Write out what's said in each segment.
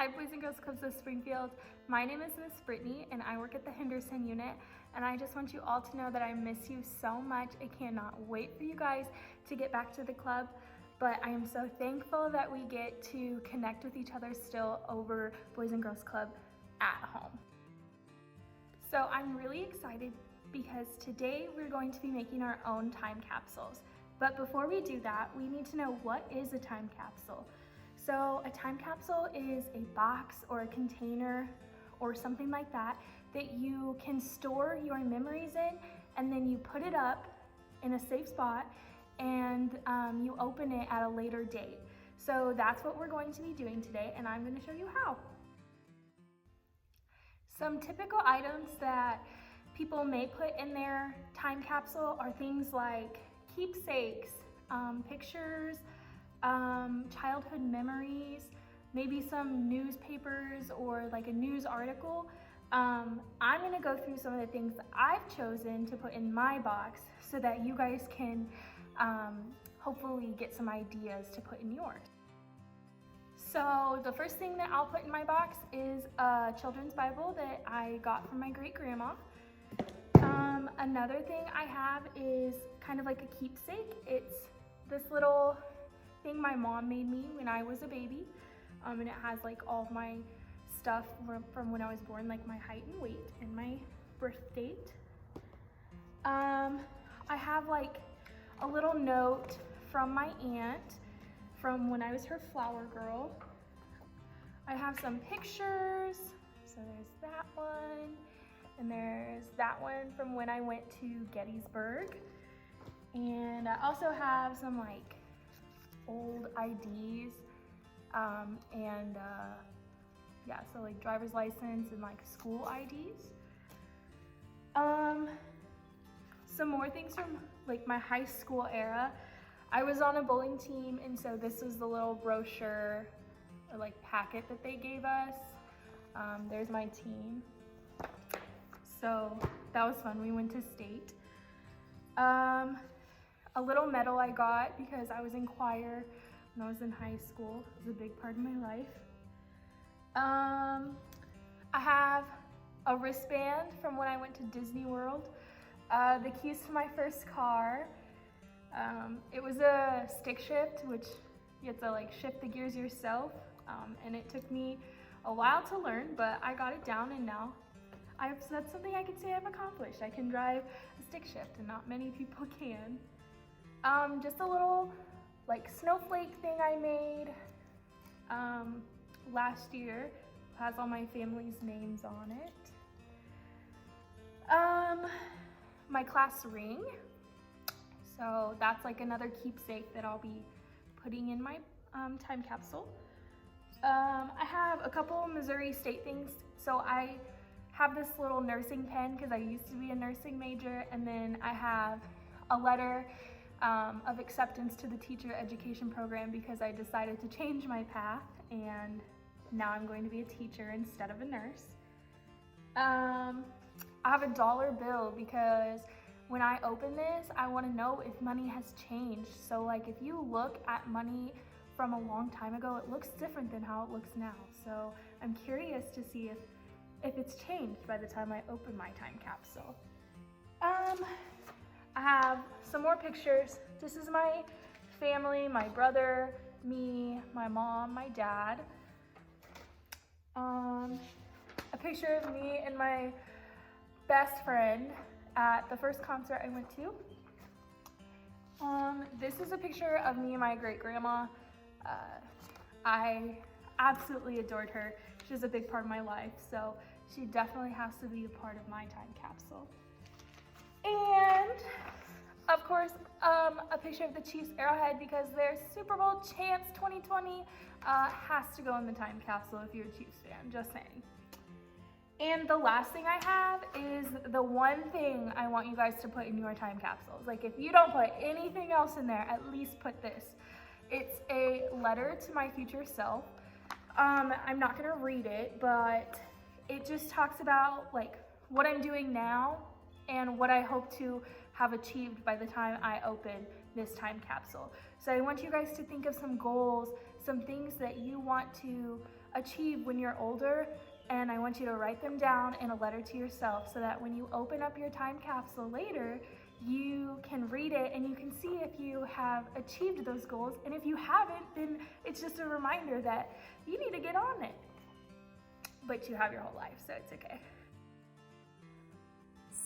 Hi Boys and Girls Clubs of Springfield. My name is Miss Brittnie and I work at the Henderson unit, and I just want you all to know that I miss you so much. I cannot wait for you guys to get back to the club, but I am so thankful that we get to connect with each other still over Boys and Girls Club at home. So I'm really excited because today we're going to be making our own time capsules. But before we do that, we need to know, what is a time capsule? So a time capsule is a box or a container or something like that you can store your memories in, and then you put it up in a safe spot and you open it at a later date. So that's what we're going to be doing today, and I'm going to show you how. Some typical items that people may put in their time capsule are things like keepsakes, pictures, childhood memories, maybe some newspapers or like a news article. I'm gonna go through some of the things that I've chosen to put in my box so that you guys can hopefully get some ideas to put in yours. So the first thing that I'll put in my box is a children's Bible that I got from my great-grandma. Another thing I have is kind of like a keepsake. It's this little thing my mom made me when I was a baby, and it has like all of my stuff from when I was born, like my height and weight and my birth date. I have like a little note from my aunt from when I was her flower girl. I have some pictures, so there's that one, and there's that one from when I went to Gettysburg, and I also have some like old IDs, yeah, so like driver's license and like school IDs. Some more things from like my high school era. I was on a bowling team, and so this was the little brochure or like packet that they gave us. There's my team. So that was fun. We went to state. A little medal I got because I was in choir when I was in high school. It was a big part of my life. I have a wristband from when I went to Disney World. The keys to my first car. It was a stick shift, which you have to like shift the gears yourself. And it took me a while to learn, but I got it down, and now that's something I can say I've accomplished. I can drive a stick shift, and not many people can. Just a little like snowflake thing I made last year. Has all my family's names on it. My class ring. So that's like another keepsake that I'll be putting in my time capsule. I have a couple Missouri State things. So I have this little nursing pen because I used to be a nursing major, and then I have a letter of acceptance to the teacher education program because I decided to change my path, and now I'm going to be a teacher instead of a nurse. I have a dollar bill because when I open this, I want to know if money has changed. So like if you look at money from a long time ago, it looks different than how it looks now. So I'm curious to see if it's changed by the time I open my time capsule. I have some more pictures. This is my family, my brother, me, my mom, my dad. A picture of me and my best friend at the first concert I went to. This is a picture of me and my great-grandma. I absolutely adored her. She was a big part of my life, so she definitely has to be a part of my time capsule. And of course, a picture of the Chiefs arrowhead because their Super Bowl champs 2020 has to go in the time capsule if you're a Chiefs fan, just saying. And the last thing I have is the one thing I want you guys to put in your time capsules. Like if you don't put anything else in there, at least put this. It's a letter to my future self. I'm not gonna read it, but it just talks about like what I'm doing now and what I hope to have achieved by the time I open this time capsule. So I want you guys to think of some goals, some things that you want to achieve when you're older, and I want you to write them down in a letter to yourself so that when you open up your time capsule later, you can read it and you can see if you have achieved those goals. And if you haven't, then it's just a reminder that you need to get on it. But you have your whole life, so it's okay.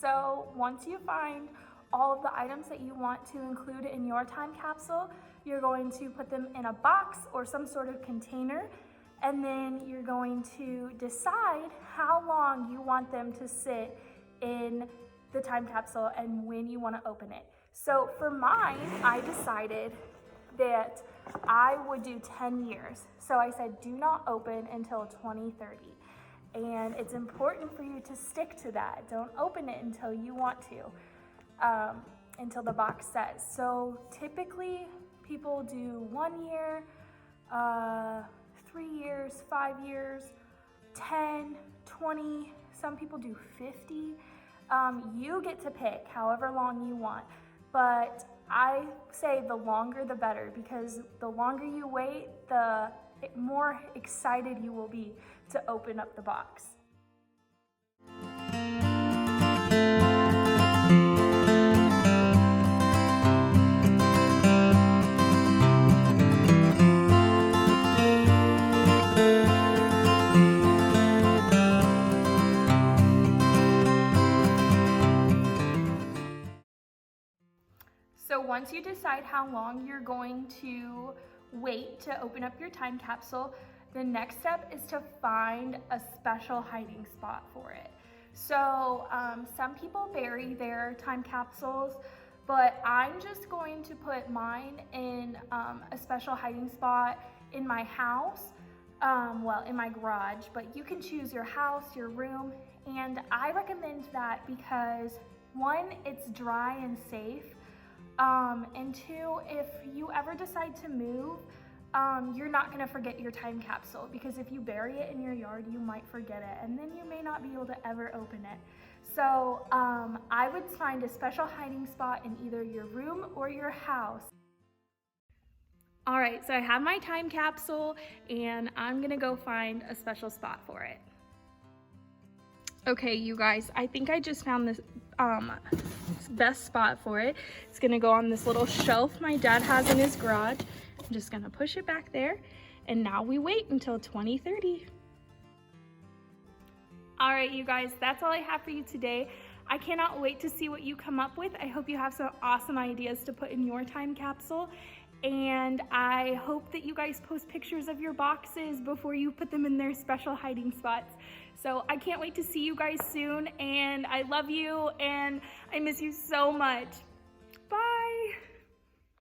So once you find all of the items that you want to include in your time capsule, you're going to put them in a box or some sort of container, and then you're going to decide how long you want them to sit in the time capsule and when you want to open it. So for mine, I decided that I would do 10 years. So I said, do not open until 2030. And it's important for you to stick to that. Don't open it until you want to, until the box says. So typically people do 1 year, 3 years, 5 years, 10, 20, some people do 50. You get to pick however long you want, but I say the longer the better, because the longer you wait, the more excited you will be to open up the box. So once you decide how long you're going to wait to open up your time capsule, the next step is to find a special hiding spot for it. So some people bury their time capsules, but I'm just going to put mine in a special hiding spot in my house, well, in my garage, but you can choose your house, your room, and I recommend that because one, it's dry and safe, and two, if you ever decide to move, you're not gonna forget your time capsule, because if you bury it in your yard, you might forget it, and then you may not be able to ever open it. So I would find a special hiding spot in either your room or your house. All right, so I have my time capsule, and I'm gonna go find a special spot for it. Okay, you guys, I think I just found this best spot for it. It's gonna go on this little shelf my dad has in his garage. I'm just gonna push it back there, and now we wait until 2030. All right, you guys, that's all I have for you today. I cannot wait to see what you come up with. I hope you have some awesome ideas to put in your time capsule, and I hope that you guys post pictures of your boxes before you put them in their special hiding spots. So I can't wait to see you guys soon, and I love you, and I miss you so much. Bye.